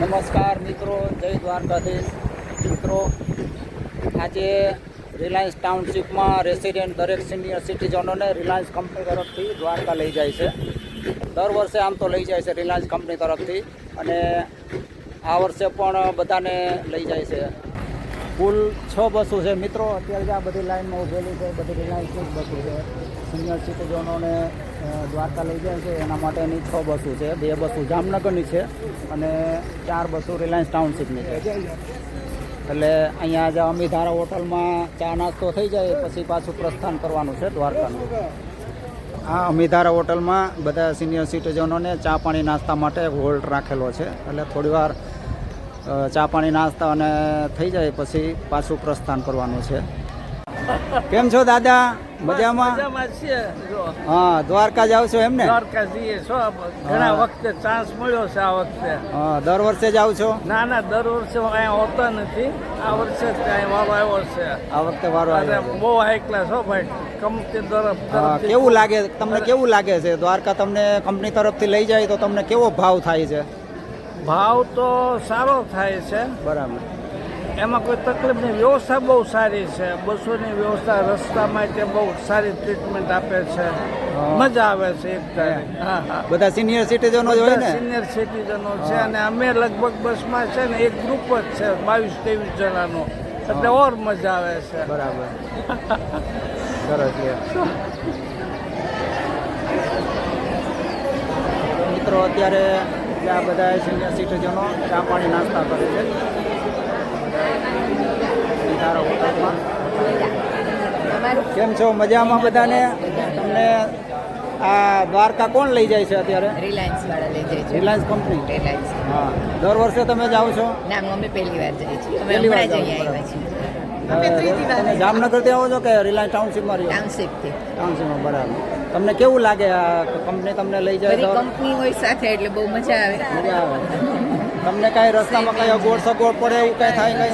નમસ્કાર મિત્રો, જય દ્વારકાધીશ મિત્રો. આજે રિલાયન્સ ટાઉનશીપમાં રેસિડેન્ટ દરેક સિનિયર સિટીઝનોને રિલાયન્સ કંપની તરફથી દ્વારકા લઈ જાય છે. દર વર્ષે આમ તો લઈ જાય છે રિલાયન્સ કંપની તરફથી, અને આ વર્ષે પણ બધાને લઈ જાય છે. કુલ 6 બસો છે મિત્રો. અત્યારે આ બધી લાઇનમાં ઉભેલી છે, બધી રિલાયન્સની જ બસો છે. સિનિયર સિટીઝનોને દ્વારકા લઈ જાય છે એના માટેની 6 બસો છે. 2 બસો જામનગરની છે અને 4 બસો રિલાયન્સ ટાઉનશીપની છે. એટલે અહીંયા જ અમીધારા હોટલમાં ચા નાસ્તો થઈ જાય પછી પાછું પ્રસ્થાન કરવાનું છે દ્વારકાનું. આ અમીધારા હોટલમાં બધા સિનિયર સિટીઝનોને ચા પાણી નાસ્તા માટે હોલ્ડ રાખેલો છે. એટલે થોડીવાર ચા પાણી નાસ્તા અને થઈ જાય પછી પાછું પ્રસ્થાન કરવાનું છે. કેમ છો દાદા? મજામાં? હા, દ્વારકા જાવ છો એમ ને? દ્વારકા જઈએ છો, ઘણા વખતે ચાન્સ મળ્યો છે આ વખતે. હા, દર વર્ષે જાવ છો? ના ના, દર વર્ષે અહીંયા હોતા નથી, આ વર્ષે જ અહીંયા વારો આવ્યો છે. આ વખતે વારો આવ્યો. બહુ હાઈ ક્લાસ હો ભાઈ, કંપની તરફ. કેવું લાગે તમને? કેવું લાગે છે દ્વારકા? તમને કંપની તરફથી લઈ જાય તો તમને કેવો ભાવ થાય છે? ભાવ તો સારો થાય છે, બરાબર. એમાં કોઈ તકલીફ નહીં. વ્યવસ્થા બહુ સારી છે, બસોની વ્યવસ્થા, રસ્તામાં તે બહુ સારી ટ્રીટમેન્ટ આપે છે, મજા આવે છે એક ટાઈમ. હા હા, બધા સિનિયર સિટીઝનો જ હોય ને? સિનિયર સિટીઝનો છે, અને અમે લગભગ બસમાં છે ને એક ગ્રુપ જ છે 22-23 જણાનો, એટલે ઓર મજા આવે છે. બરાબર, સરસ છે મિત્રો. અત્યારે આ બધા સિનિયર સિટીઝનો ચા પાણી નાસ્તા કરે છે હોટલમાં. કેમ છો? મજામાં બધાને? તમને આ દ્વારકા કોણ લઈ જાય છે અત્યારે? રિલાયન્સ વાળા લઈ જાય છે. Reliance company? રિલાયન્સ. હા, દર વર્ષે તમે જાઓ છો? ના, અમે પહેલી વાર જઈએ છીએ. અમે પહેલી વાર હમણાં જ જાઓ, અહીંયા આવ્યા છીએ. તમે જામનગરથી આવો છો કે રિલાયન્સ ટાઉનશીપમાં રહ્યો? ટાઉનશીપથી. ટાઉનશીપમાં, બરાબર. તમને કેવું લાગે આ કંપની તમને લઈ જાય? બધી કંપની હોય સાથે એટલે બહુ મજા આવે. મજા આવે. તમને કઈ રસ્તામાં કઈ અગવડ સગવડ પડે એવું કઈ થાય? કઈ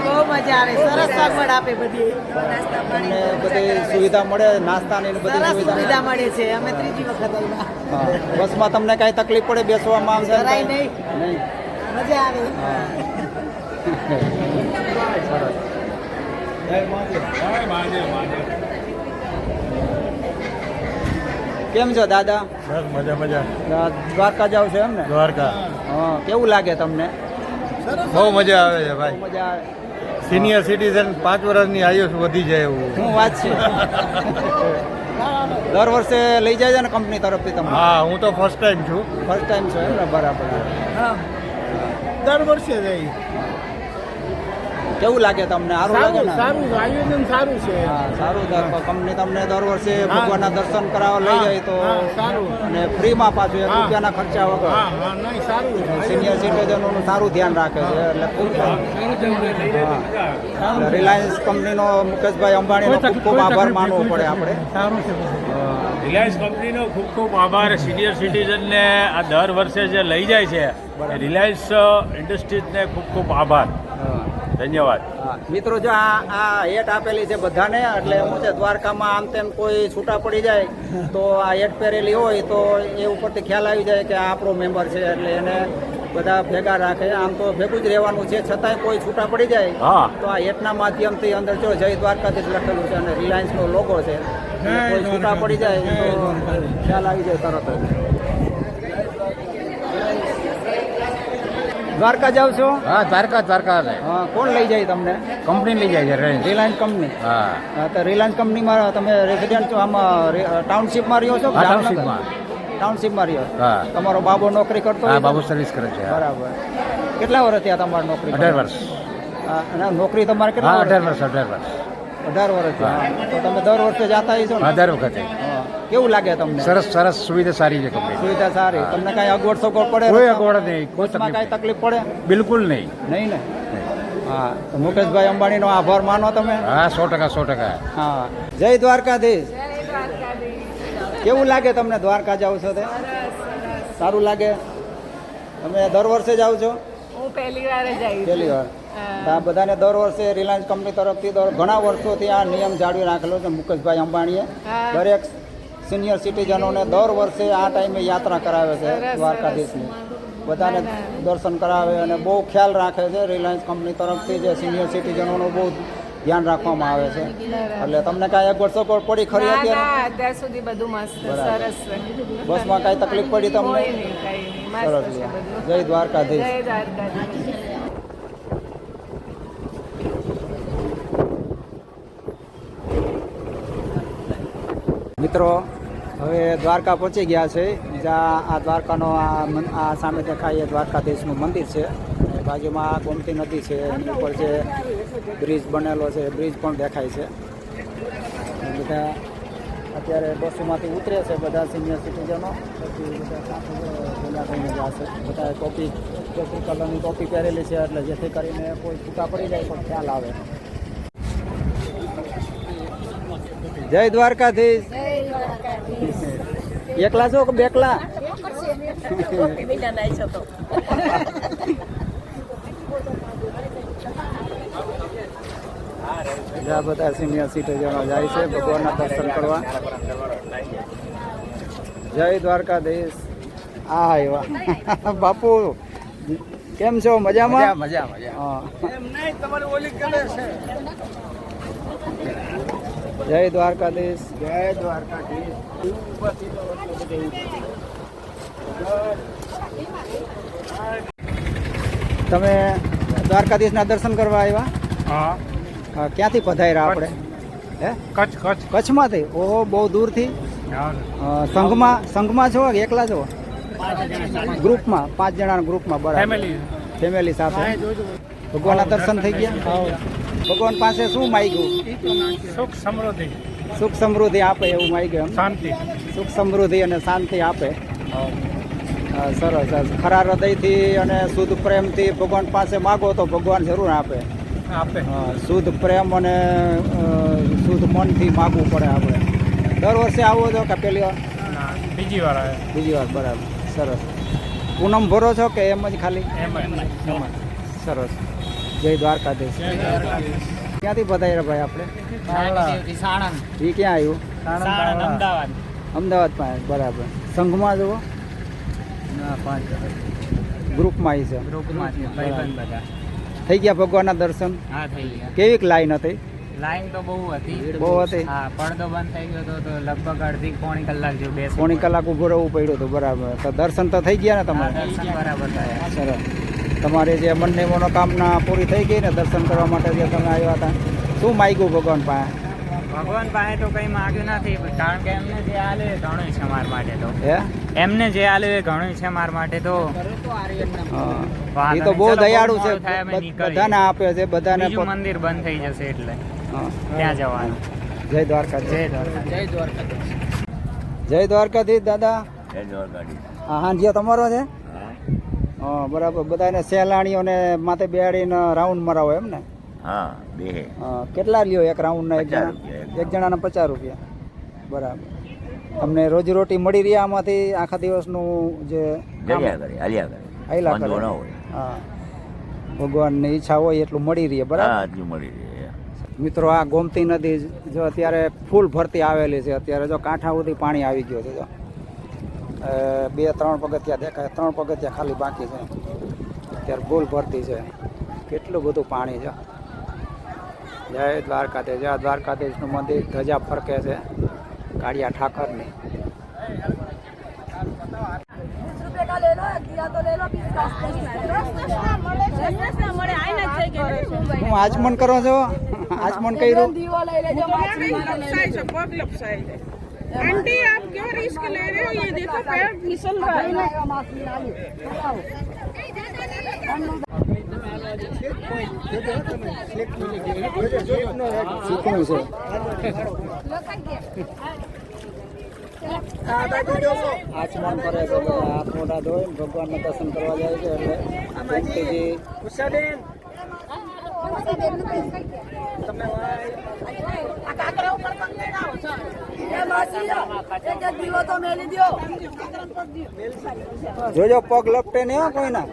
બહુ મજા આવે. સરસ સગવડ આપે બધી. તમને બધી સુવિધા મળે, નાસ્તાની ને બધી સુવિધા મળે છે. અમે ત્રીજી વખત આવ્યા. હા, બસમાં તમને કઈ તકલીફ પડે બેસવામાં? આમ જરાય નહીં. નહીં, મજા આવે. સરસ. કેમ છો દાદા? બસ મજા મજા. દ્વારકા જાવ છો એમ ને? દ્વારકા. હા, કેવું લાગે તમને? બહુ મજા આવે છે ભાઈ. મજા આવે. સિનિયર સિટીઝન 5 વર્ષની આયુષ વધી જાય એવું. શું વાત છે? દર વર્ષે લઈ જાય છે ને કંપની તરફથી તમને? હા, હું તો ફર્સ્ટ ટાઈમ છું. ફર્સ્ટ ટાઈમ છો એમ ને? બરાબર. દર વર્ષે જઈએ. કેવું લાગે તમને? સારું લાગે ને? સારું આયોજન સારું છે. હા, સારું. કંપની તમને દર વર્ષે ભગવાનના દર્શન કરાવવા લઈ જાય તો સારું, અને ફ્રીમાં પાછું 1 રૂપિયાના ખર્ચા વગર. નહીં સારું. સિનિયર સિટીઝનોનું સારું ધ્યાન રાખે છે. એટલે ખૂબ રિલાયન્સ કંપનીનો મુકેશભાઈ અંબાણીનો ખૂબ ખૂબ આભાર માનવો પડે આપણે. સારું છે. રિલાયન્સ કંપનીનો ખૂબ ખૂબ આભાર. સિનિયર સિટીઝનને આ દર વર્ષે જે લઈ જાય છે રિલાયન્સ ઇન્ડસ્ટ્રીઝને ખૂબ ખૂબ આભાર, ધન્યવાદ. હા મિત્રો, જો આ એડ આપેલી છે બધાને. એટલે શું છે, દ્વારકામાં આમ તેમ કોઈ છૂટા પડી જાય તો આ એડ પહેરેલી હોય તો એ ઉપરથી ખ્યાલ આવી જાય કે આ આપણો મેમ્બર છે, એટલે એને બધા ભેગા રાખે. આમ તો ભેગું જ રહેવાનું છે, છતાંય કોઈ છૂટા પડી જાય હા, તો આ એડના માધ્યમથી અંદર જો જય દ્વારકાથી જ લખેલું છે અને રિલાયન્સનો લોગો છે. કોઈ છૂટા પડી જાય તો ખ્યાલ આવી જાય તરત જ. દ્વારકા જાવ છો? હા, દ્વારકા દ્વારકા. હા, કોણ લઈ જાય તમને? કંપની લઈ જાય છે. Reliance company. હા, તો રિલાયન્સ કંપનીમાં તમે રેસિડેન્ટ આમાં ટાઉનશીપમાં રહ્યો છો? ટાઉનશીપમાં. ટાઉનશીપમાં રહ્યો? હા. તમારો બાબો નોકરી કરતો? હા, બાબુ સર્વિસ કરે છે. બરાબર. કેટલા વર્ષ થયા તમારે નોકરી? 18 વર્ષ. અને નોકરી તમારે કેટલા? 18 વર્ષ. 18 વર્ષ. 18 વર્ષ. તો તમે દર વર્ષે જાતા હશો ને? 18 વખતે. કેવું લાગે તમને? સરસ સરસ સુવિધા સારી છે કંપની. સુવિધા સારી. તમને કઈ અગવડ સગવડ પડે? કોઈ અગવડ નહીં, કોઈ બસમાં કઈ તકલીફ તકલીફ પડે? બિલકુલ નહીં. નહીં ને? હા, તો મુકેશભાઈ અંબાણીનો આભાર માનો તમે. હા, 100%. હા, જય દ્વારકાધીશ. કેવું લાગે તમને દ્વારકા જાવ છો તે? સારું લાગે. તમે દર વર્ષે જાવ છો? હું પહેલી વાર જ આવી. પહેલી વાર. આ બધાને દર વર્ષે રિલાયન્સ કંપની તરફથી ઘણા વર્ષોથી આ નિયમ જાળવી રાખેલો છે મુકેશભાઈ અંબાણીએ. દરેક સિનિયર સિટીઝનોને દર વર્ષે આ ટાઈમે યાત્રા કરાવે છે દ્વારકાધીશની. બધાને દર્શન કરાવે અને બહુ ખ્યાલ રાખે છે. રિલાયન્સ કંપની તરફથી જે સિનિયર સિટીઝનોનું બહુ ધ્યાન રાખવામાં આવે છે. એટલે તમને કાંઈ એક વર્ષો પડી ખરી ના અત્યારે ના અત્યાર સુધી બધું મસ્ત બરાબર. સરસ છે બસમાં કાંઈ તકલીફ પડી તમને? કોઈ નહીં કઈ નહીં મસ્ત સરસ છે લ્યો. બધું જય દ્વારકાધીશ. જય દ્વારકાધીશ. મિત્રો હવે દ્વારકા પહોંચી ગયા છે. જ્યાં આ દ્વારકાનો આ સામે દેખાય એ દ્વારકાધીશનું મંદિર છે. અને બાજુમાં આ ગોમતી નદી છે, એની ઉપર જે બ્રિજ બનેલો છે એ બ્રિજ પણ દેખાય છે. અને બધા અત્યારે બસોમાંથી ઉતરે છે બધા સિનિયર સિટીઝનો. પછી બધા સાથે ભેગા થઈને જશે. બધા ટોપી કેસરી કલરની ટોપી પહેરેલી છે, એટલે જેથી કરીને કોઈ છૂટા પડી જાય તો ખ્યાલ આવે. જય દ્વારકાધીશ. એકલા છો કે બેકલા? જ્યાં બધા સિનિયર સિટીઝનો જાય છે ભગવાનના દર્શન કરવા. જય દ્વારકાધીશ. આ આવ્યા બાપુ, કેમ છો? મજામાં? મજા હા. એમ નહીં તમારી ઓલી કરે છે. જય દ્વારકાધીશ. જય દ્વારકાધીશ. તમે દ્વારકાધીશના દર્શન કરવા આવ્યા? હા, ક્યાંથી પધાર્યા આપણે? હે, કચ્છ કચ્છમાંથી? ઓહો, બહુ દૂરથી. હા, સંઘમાં છો કે એકલા છો? ગ્રુપમાં, 5 જણાના ગ્રુપમાં. બરાબર, ફેમિલી સાથે. ભગવાનના દર્શન થઈ ગયા? ભગવાન પાસે શું માંગ્યું? સુખ સમૃદ્ધિ સુખ સમૃદ્ધિ આપે એવું માંગ્યું એમ? શાંતિ. સુખ સમૃદ્ધિ અને શાંતિ આપે. સરસ. ખરા હૃદયથી અને શુદ્ધ પ્રેમથી ભગવાન પાસે માગો તો ભગવાન જરૂર આપે. શુદ્ધ પ્રેમ અને શુદ્ધ મનથી માગવું પડે આપણે. દર વર્ષે આવો છો કે પહેલી વાર? બીજી વાર આવે. બીજી વાર. બરાબર, સરસ. પૂનમ ભરો છો કે એમ જ ખાલી? એમ સરસ. જય દ્વારકાધીશ. ક્યાંથી પધાર્યા ભાઈ આપણે? એ ક્યાં આવ્યું? અમદાવાદ. અમદાવાદ પાસે. બરાબર. સંઘમાં જુઓ? ગ્રુપમાં આવી છે. બધા. થઈ ગયા ભગવાનના દર્શન? હા, થઈ ગયા. કેવીક લાઈન હતી? લાઈન તો બહુ હતી. બહુ હતી? હા, પડદો બંધ થઈ ગયો તો લગભગ અડધી પોણી કલાક જેવું બેસવું પોણી કલાક ઊભું રહેવું પડ્યું હતું. બરાબર. તો દર્શન તો થઈ ગયા ને પડ્યું. તમારે? દર્શન બરાબર થયા. સરસ. તમારી જે મનની મનોકામના પૂરી થઈ ગઈ ને દર્શન કરવા માટે જે તમે આવ્યા હતા? શું માગ્યું ભગવાન પાસે? ભગવાન પાસે તો કઈ માંગ્યું નથી, કારણ કે એમને જે આલે એ ઘણું છે મારા માટે તો. હે? એમને જે આલ્યું એ ઘણું છે મારા માટે તો. હા. એ તો બહુ દયાળુ છે. મોડું થાય, અમે નીકળીએ. બધાને આપે છે. બધાને બીજું મંદિર બંધ થઈ જશે એટલે હા. ત્યાં જવાનું. જય દ્વારકાધીશ. જય દ્વારકાધીશ. જય દ્વારકાધીશ દાદા. જય દ્વારકાધીશ. હા, હાંડિયો તમારો છે? હા, બરાબર. બધાને સહેલાણીઓને માથે બેહાડીને રાઉન્ડ મરાવો એમ ને? હા, બે. હા. કેટલા લ્યો એક રાઉન્ડના? એક 50 જણા? રૂપિયા. એક જણાના 50 રૂપિયા. બરાબર. તમને રોજીરોટી મળી રહી આમાંથી? આખા દિવસનું જે કામ હાલ્યા કરે. હા, ભગવાનની ઈચ્છા હોય એટલું મળી રહે. બરાબર. મિત્રો, આ ગોમતી નદી જો અત્યારે ફૂલ ભરતી આવેલી છે. અત્યારે જો કાંઠા સુધી પાણી આવી ગયું છે. જો 2-3 પગથિયા દેખાય, 3 પગથિયા ખાલી બાકી છે. અત્યારે ફૂલ ભરતી છે. કેટલું બધું પાણી છે. જય દ્વારકાધીશ. જય દ્વારકાધીશનું મંદિર. ધજા ફરકે છે કાળિયા ઠાકરની. હું આચમન કરો છો? आचमन કર્યું? आंटी आप क्यों रिस्क ले रहे हो? ये देखो पैर फिसल रहा है। શીખવું છે. આચમન કરે છે. હાથ મોઢા ધોઈને ભગવાનના દર્શન કરવા જાય છે. એટલે ગોમતીજી જોજો પગ લપટે ને કોઈના.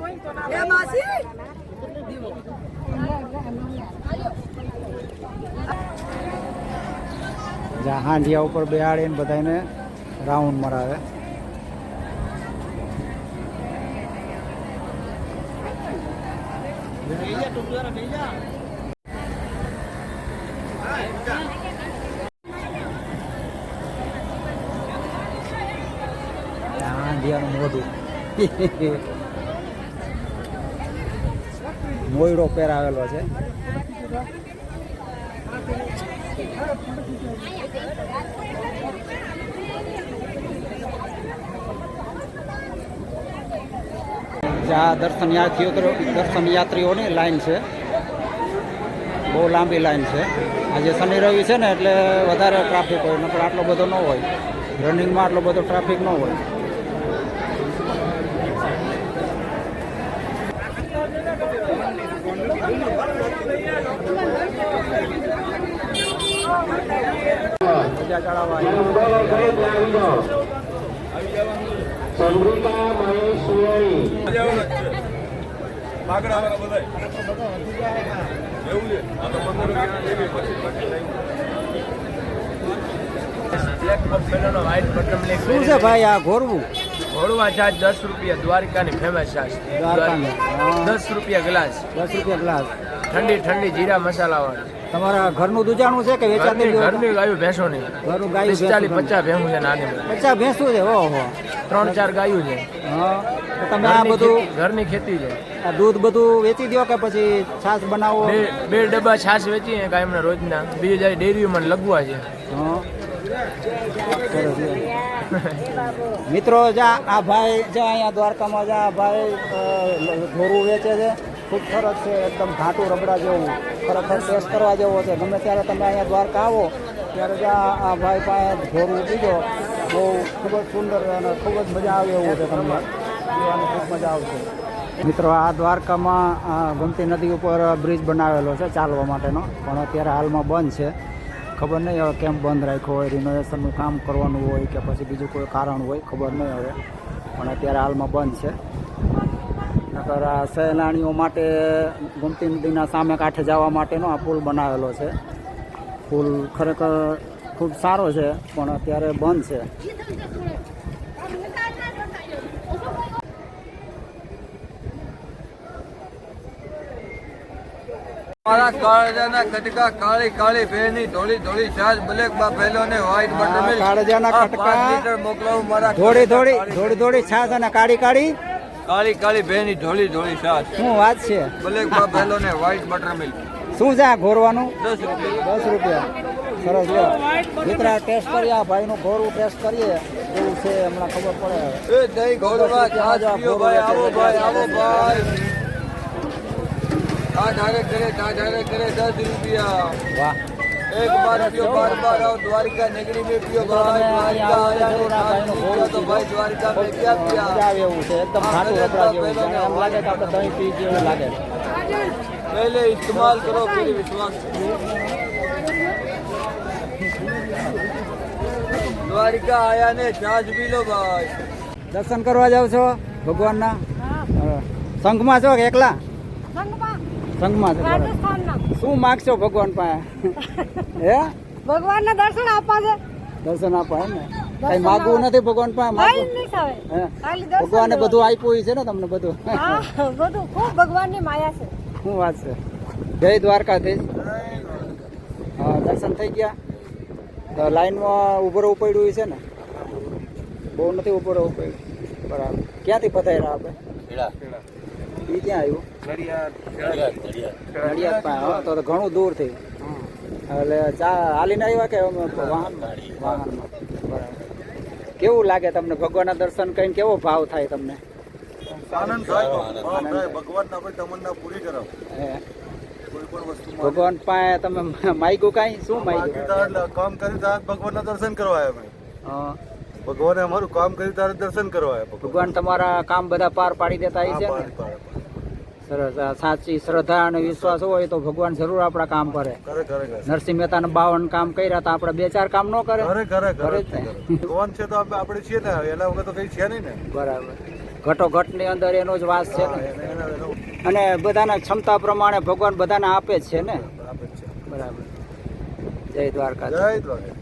જ્યાં હાંડિયા ઉપર બેહાડીને બધાને રાઉન્ડ મરાવે. આંધિયાનું મોઢું મોયડો પહેરાવેલો છે. જ્યાં દર્શનયાત્રીઓની લાઈન છે, બહુ લાંબી લાઈન છે. આજે શનિ રવિ છે ને એટલે વધારે ટ્રાફિક હોય, નકર આટલો બધો ન હોય. રનિંગમાં આટલો બધો ટ્રાફિક ન હોય. મજા ચડાવવા શું છે ભાઈ આ ઘોરવું? ઘોડવા છાશ 10 રૂપિયા, દ્વારકાની ફેમસ છાશ. દ્વારકાની 10 રૂપિયા ગ્લાસ, 10 રૂપિયા ગ્લાસ. ઠંડી ઠંડી જીરા મસાલા વાળી. તમારા ઘરનું દૂધાણું છે કે વેચાતી? ઘરની ગાયું ભેંસોની. ઘરનું ગાયું 40 50 ભેંસું છે નાની. 50 ભેંસું છે? ઓહો. 3-4 ગાયું છે. હા, તો તમે આ બધું ઘરની ખેતી છે. આ દૂધ બધું વેચી દો કે પછી છાશ બનાવો? બે ડબ્બા છાશ વેચીએ કાયમના રોજના. બીજી જાય ડેરીઓમાં લગવા છે. હા, સરસ છે. મિત્રો જા આ ભાઈ જા અહીંયા દ્વારકામાં જા ભાઈ ઘોરું વેચે છે. ખૂબ સરસ છે, એકદમ ઘાટું રબડા જેવું. ખરેખર ટેસ્ટ કરવા જેવો છે. ગમે ત્યારે તમે અહીંયા દ્વારકા આવો ત્યારે જા આ ભાઈ પાસે ઘોરું પીજો. બહુ ખૂબ જ સુંદર અને ખૂબ જ મજા આવે એવું છે. તમને પીવાની ખૂબ મજા આવશે. મિત્રો આ દ્વારકામાં ગોમતી નદી ઉપર બ્રિજ બનાવેલો છે ચાલવા માટેનો, પણ અત્યારે હાલમાં બંધ છે. ખબર નહીં હવે કેમ બંધ રાખ્યો હોય, રિનોવેશનનું કામ કરવાનું હોય કે પછી બીજું કોઈ કારણ હોય, ખબર નહીં હવે. પણ અત્યારે હાલમાં બંધ છે. નકર આ સહેલાણીઓ માટે ગોમતી નદીના સામે કાંઠે જવા માટેનો આ પુલ બનાવેલો છે. પુલ ખરેખર ખૂબ સારો છે, પણ અત્યારે બંધ છે. મારા કાળજાના કટકા, કાળી કાળી ભેની, ધોળી ધોળી છાશ, બ્લેક બાફેલો ને વ્હાઈટ બટર મિલ્ક. કાળજાના કટકા, 5 લીટર મોકલાવું મારા. થોડી છાશ અને કાળી કાળી કાળી કાળી ભેની, ધોળી ધોળી છાશ, શું વાત છે? બ્લેક બાફેલો ને વ્હાઈટ બટર મિલ્ક. શું છે આ ઘોરવાનું? 10 રૂપિયા. 10 રૂપિયા. સરસ લ્યો મિત્ર, ટેસ્ટ કરીએ આ ભાઈનું ઘોરું ટેસ્ટ કરીએ એવું છે, હમણાં ખબર પડે. એ દહીં ઘોડવા છાશ પીઓ ભાઈ, આવો ભાઈ, આવો ભાઈ. આ ધારે કરે 10 રૂપિયા. વાહ. एक बार पियो, बार बार आओ. द्वारिका नगरी में पियो भाई. द्वारिका आया है, तो भाई द्वारिका में क्या पिया? મજા આવે એવું છે, એકદમ ઘાટું રબડા જેવું છે. એમ લાગે કે આપણે દહીં પી જેવું લાગે. पहले इस्तेमाल करो फिर विश्वास. द्वारिका आया ने छाछ पी लो भाई. દર્શન કરવા જાવ છો ભગવાનના? સંઘમાં છો કે એકલા? સંઘમાં છો. શું માગશો ભગવાન પાસે? હે, ભગવાનના દર્શન આપવા છે. દર્શન આપવા એમ ને? કઈ માગવું નથી ભગવાન પાસે? માગવું હે? ભગવાને બધું આપ્યું છે ને તમને બધું? બધું ખૂબ ભગવાનની માયા છે. શું વાત છે. જય દ્વારકાધીશ. હા, દર્શન થઈ ગયા. તો લાઈનમાં ઉભો રહેવું પડ્યું છે ને? બહુ નથી ઉભો રહેવું પડ્યું. બરાબર. ક્યાંથી પધાર્યા આપણે? એ ક્યાં આવ્યું? નડિયાદ પાસે. હા, તો ઘણું દૂર થયું. એટલે હાલીને આવ્યા કે વાહનમાં? બરાબર. કેવું લાગે તમને ભગવાનના દર્શન કરીને? કેવો ભાવ થાય તમને? આનંદ થાય, ભગવાન આપણી તમન્ના પૂરી કરો. હે, કોઈ પણ વસ્તુ ભગવાન પાસે તમે માગ્યું કાંઈ? શું માગ્યું? કામ કર્યું ત્યારે ભગવાનના દર્શન કરવા આવ્યા અમે. હા, ભગવાને અમારું કામ કર્યું ત્યારે દર્શન કરવા આવ્યા. ભગવાન તમારા કામ બધા પાર પાડી દેતા હોય છે ને? સરસ. આ સાચી શ્રદ્ધા અને વિશ્વાસ હોય તો ભગવાન જરૂર આપણા કામ કરે. નરસિંહ મહેતાના 52 કામ કર્યા તો આપણે 2-4 કામ ન કરે? કરે જ ને. ભગવાન છે તો આપણે છીએ ને, એના વગર તો કઈ છે નહીં ને. બરાબર. ઘટોઘટ ની અંદર એનો જ વાસ છે ને. અને બધાના ક્ષમતા પ્રમાણે ભગવાન બધાને આપે જ છે ને? બરાબર. જય દ્વારકા. જય દ્વારકા.